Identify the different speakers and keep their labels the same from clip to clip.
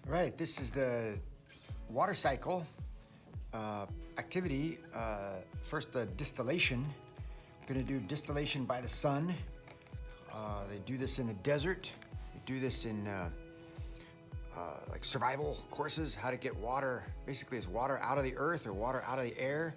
Speaker 1: Right, this is the water cycle activity. First, the distillation. We're going to do distillation by the sun. They do this in the desert. They do this in like survival courses, how to get water. Basically, it's water out of the earth or water out of the air,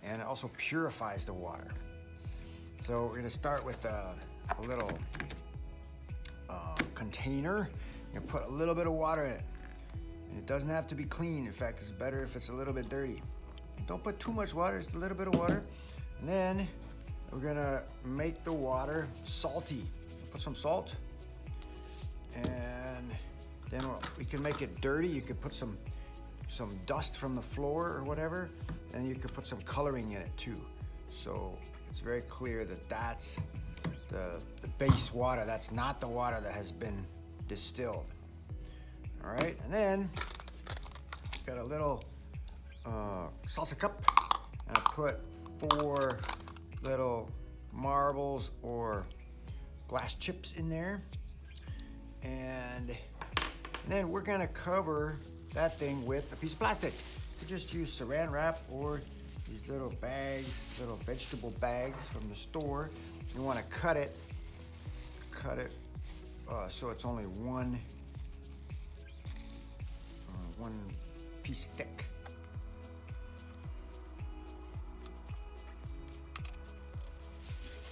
Speaker 1: and it also purifies the water. So we're going to start with a little container. You're going to put a little bit of water in it. And it doesn't have to be clean. In fact, it's better if it's a little bit dirty. Don't put too much water, just a little bit of water. And then we're gonna make the water salty. Put some salt. And then we can make it dirty. You could put some dust from the floor or whatever. And you could put some coloring in it too. So it's very clear that that's the base water. That's not the water that has been distilled. All right, and then got a little salsa cup, and I put 4 little marbles or glass chips in there, and then we're gonna cover that thing with a piece of plastic. We just use saran wrap or these little bags, little vegetable bags from the store. You want to cut it so it's only one piece thick.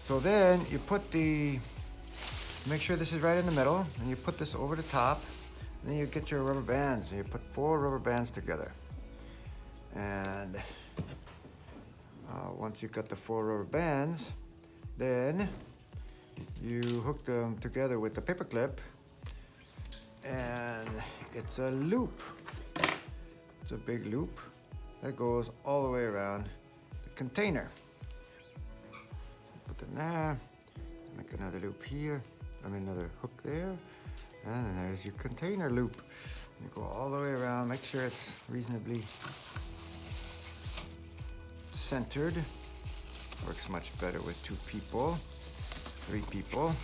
Speaker 1: So then you make sure this is right in the middle, and you put this over the top, and then you get your rubber bands, and you put 4 rubber bands together. And once you've got the 4 rubber bands, then you hook them together with the paper clip, and it's a loop. It's a big loop that goes all the way around the container. Put it there, make another loop here, another hook there, and there's your container loop. You go all the way around, make sure it's reasonably centered. Works much better with 2 people, 3 people.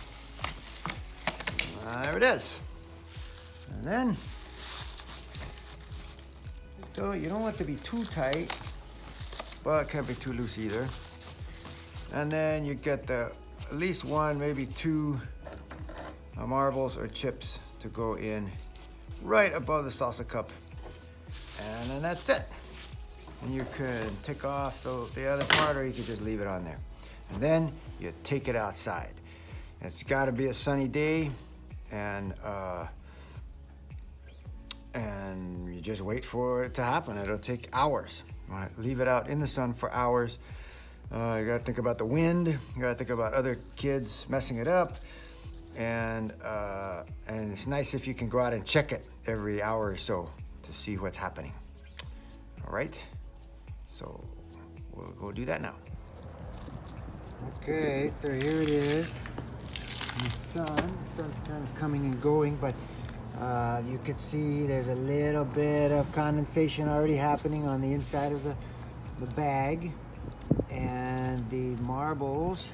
Speaker 1: There it is. And then, you don't want it to be too tight, but it can't be too loose either. And then you get at least 1, maybe 2 marbles or chips to go in right above the salsa cup. And then that's it. And you can take off the other part, or you can just leave it on there. And then you take it outside. It's got to be a sunny day, and you just wait for it to happen. It'll take hours. You want to leave it out in the sun for hours. You got to think about the wind. You got to think about other kids messing it up, and it's nice if you can go out and check it every hour or so to see what's happening. All right. So we'll go do that now. Okay, so here it is. The sun's kind of coming and going, but you could see there's a little bit of condensation already happening on the inside of the bag, and the marbles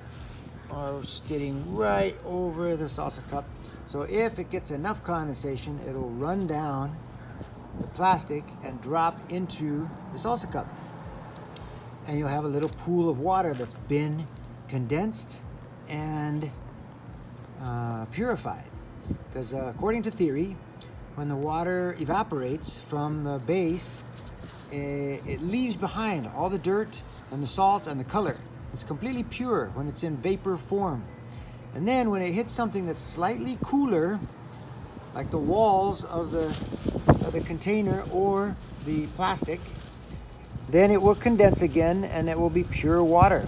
Speaker 1: are getting right over the salsa cup. So if it gets enough condensation, it'll run down the plastic and drop into the salsa cup. And you'll have a little pool of water that's been condensed and purified. Because according to theory, when the water evaporates from the base, it leaves behind all the dirt and the salt and the color. It's completely pure when it's in vapor form. And then when it hits something that's slightly cooler, like the walls of the container or the plastic, then it will condense again and it will be pure water.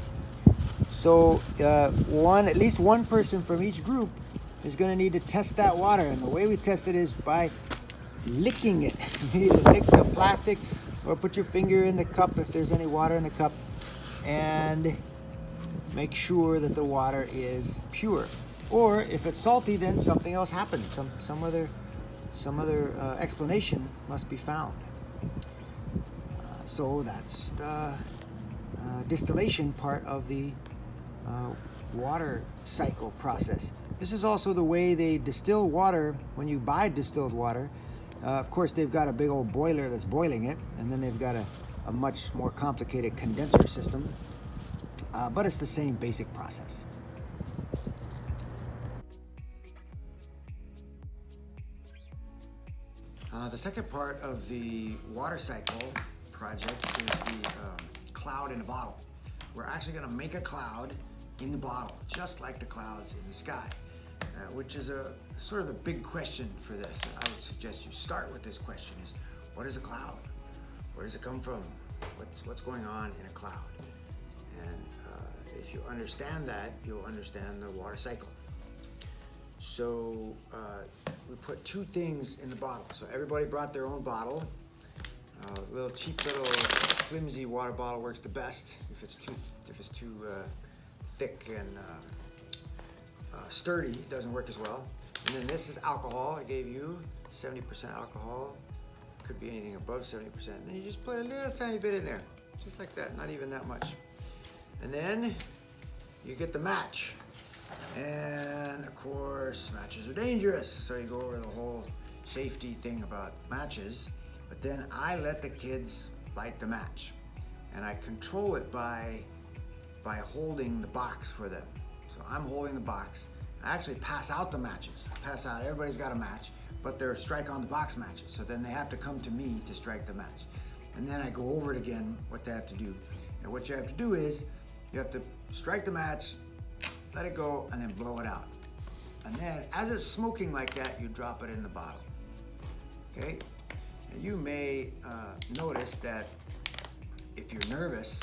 Speaker 1: So at least one person from each group is going to need to test that water, and the way we test it is by licking it. You either lick the plastic or put your finger in the cup if there's any water in the cup, and make sure that the water is pure. Or if it's salty, then something else happens. Some other explanation must be found. So that's the distillation part of the water cycle process. This is also the way they distill water when you buy distilled water. Of course, they've got a big old boiler that's boiling it, and then they've got a much more complicated condenser system, but it's the same basic process. The second part of the water cycle project is the cloud in a bottle. We're actually going to make a cloud in the bottle, just like the clouds in the sky, which is a sort of the big question for this. I would suggest you start with this question: is what is a cloud? Where does it come from? What's going on in a cloud? And if you understand that, you'll understand the water cycle. So we put two things in the bottle. So everybody brought their own bottle. A little cheap little flimsy water bottle works the best. If it's too thick and sturdy, it doesn't work as well. And then this is alcohol. I gave you 70% alcohol. Could be anything above 70%. And then you just put a little tiny bit in there, just like that, not even that much. And then you get the match. And of course, matches are dangerous. So you go over the whole safety thing about matches. But then I let the kids light the match. And I control it by holding the box for them. So I'm holding the box. I actually pass out the matches. I pass out, everybody's got a match, but they're strike on the box matches. So then they have to come to me to strike the match. And then I go over it again, what they have to do. And what you have to do is, you have to strike the match, let it go, and then blow it out. And then, as it's smoking like that, you drop it in the bottle. Okay? And you may notice that if you're nervous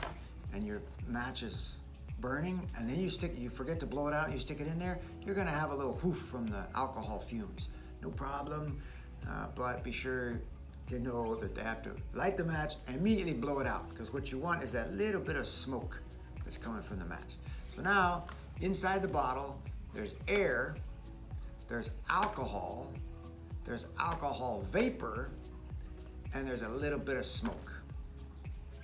Speaker 1: and your match is burning, and then you forget to blow it out, and you stick it in there, you're gonna have a little hoof from the alcohol fumes. No problem, but be sure you know that they have to light the match and immediately blow it out, because what you want is that little bit of smoke that's coming from the match. So now, inside the bottle, there's air, there's alcohol vapor, and there's a little bit of smoke.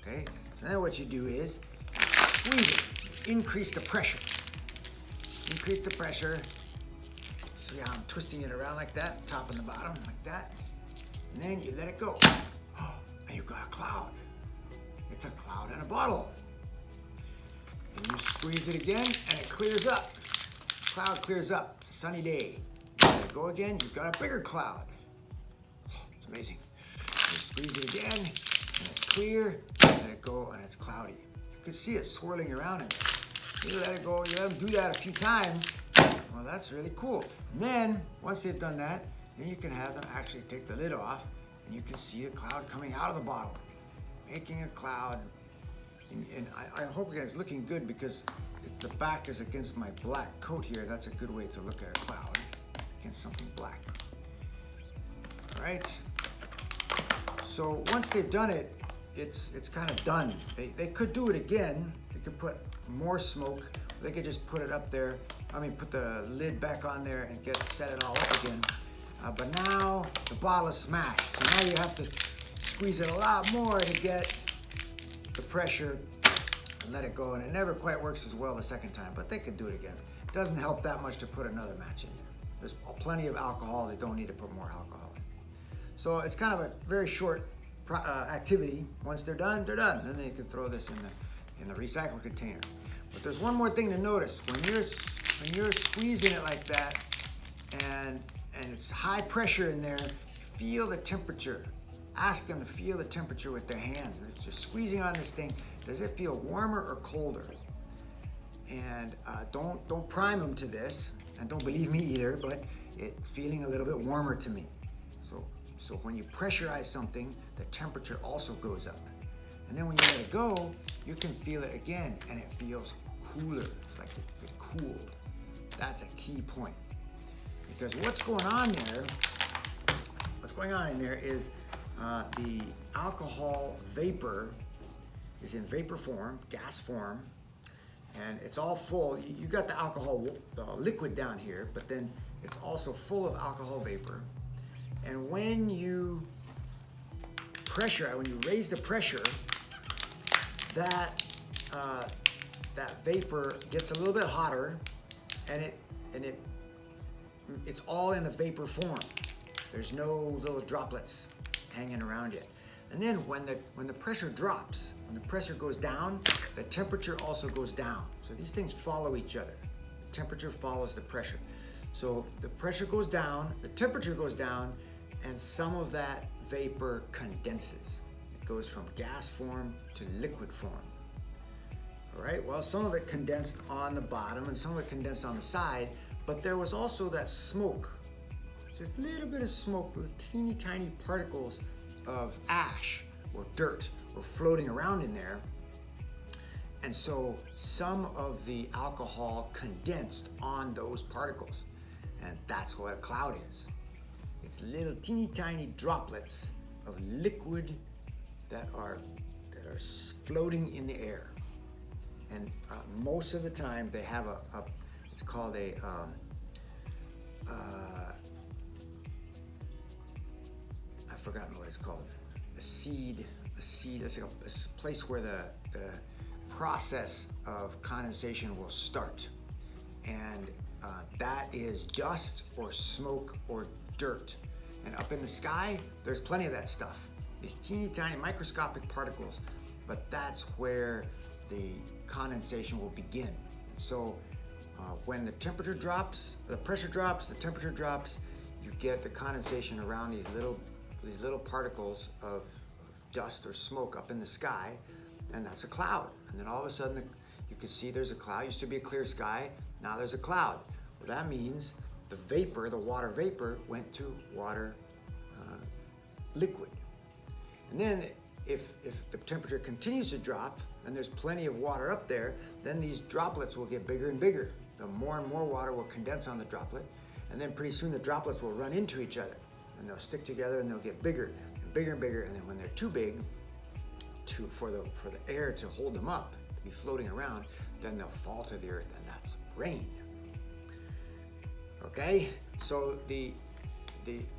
Speaker 1: Okay? So now what you do is squeeze it, increase the pressure. Increase the pressure. See how I'm twisting it around like that, top and the bottom, like that. And then you let it go. And you've got a cloud. It's a cloud in a bottle. And you squeeze it again, and it clears up. Cloud clears up. It's a sunny day. You let it go again, you've got a bigger cloud. It's amazing. You squeeze it again, and it's clear. Let it go, and it's cloudy. You can see it swirling around in there. You let it go, you let them do that a few times. Well, that's really cool. And then, once they've done that, then you can have them actually take the lid off, and you can see a cloud coming out of the bottle, making a cloud. And I hope it's looking good, because if the back is against my black coat here, that's a good way to look at a cloud, against something black. All right. So once they've done it, it's kind of done. They could do it again. They could put more smoke. They could just put it up there. Put the lid back on there and set it all up again. But now the bottle is smashed. So now you have to squeeze it a lot more to get the pressure and let it go. And it never quite works as well the second time, but they could do it again. It doesn't help that much to put another match in there. There's plenty of alcohol. They don't need to put more alcohol in. So it's kind of a very short activity. Once they're done, they're done. Then they can throw this in the recycle container. But there's one more thing to notice. When you're squeezing it like that, and it's high pressure in there, feel the temperature. Ask them to feel the temperature with their hands. They're just squeezing on this thing. Does it feel warmer or colder? And don't prime them to this, and don't believe me either, but it's feeling a little bit warmer to me. So when you pressurize something, the temperature also goes up. And then when you let it go, you can feel it again, and it feels cooler. It's like it cooled. That's a key point. Because what's going on in there is the alcohol vapor is in vapor form, gas form, and it's all full. You got the alcohol liquid down here, but then it's also full of alcohol vapor. And when you raise the pressure, that vapor gets a little bit hotter, and it's all in the vapor form. There's no little droplets hanging around it. And then when the pressure drops, when the pressure goes down, the temperature also goes down. So these things follow each other. The temperature follows the pressure. So the pressure goes down, the temperature goes down, and some of that vapor condenses. It goes from gas form to liquid form. All right, well, some of it condensed on the bottom and some of it condensed on the side, but there was also that smoke, just a little bit of smoke, little teeny tiny particles of ash or dirt were floating around in there. And so some of the alcohol condensed on those particles. And that's what a cloud is. It's little teeny tiny droplets of liquid that are floating in the air. And most of the time they have it's called a I've forgotten what it's called. A seed. It's like a place where the process of condensation will start, and that is dust or smoke or dirt. And up in the sky, there's plenty of that stuff. These teeny tiny microscopic particles, but that's where the condensation will begin. So when the temperature drops, the pressure drops, the temperature drops, you get the condensation around these little particles of dust or smoke up in the sky, and that's a cloud. And then all of a sudden you can see there's a cloud. Used to be a clear sky, now there's a cloud. Well, that means the vapor, the water vapor, went to water liquid. And then if the temperature continues to drop and there's plenty of water up there, then these droplets will get bigger and bigger. The more and more water will condense on the droplet, and then pretty soon the droplets will run into each other, and they'll stick together and they'll get bigger and bigger and bigger. And then when they're too big for the air to hold them up, to be floating around, then they'll fall to the earth, and that's rain. Okay, so the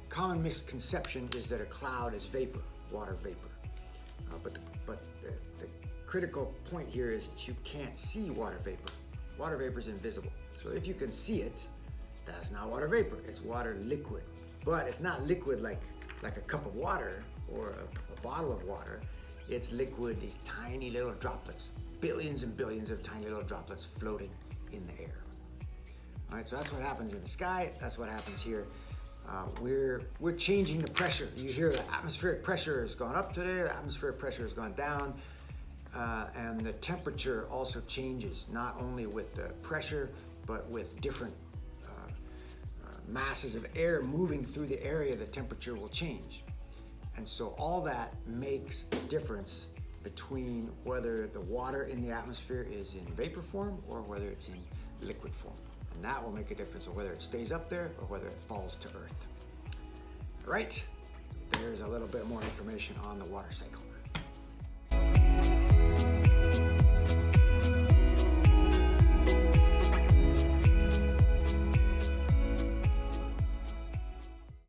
Speaker 1: common misconception is that a cloud is vapor, water vapor. But the critical point here is that you can't see water vapor. Water vapor is invisible. So if you can see it, that's not water vapor, it's water liquid. But it's not liquid like a cup of water or a bottle of water. It's liquid, these tiny little droplets, billions and billions of tiny little droplets floating in the air. All right, so that's what happens in the sky, that's what happens here. We're changing the pressure. You hear the atmospheric pressure has gone up today, the atmospheric pressure has gone down, and the temperature also changes, not only with the pressure, but with different masses of air moving through the area, the temperature will change. And so all that makes the difference between whether the water in the atmosphere is in vapor form or whether it's in liquid form. And that will make a difference of whether it stays up there or whether it falls to earth. All right, there's a little bit more information on the water cycle.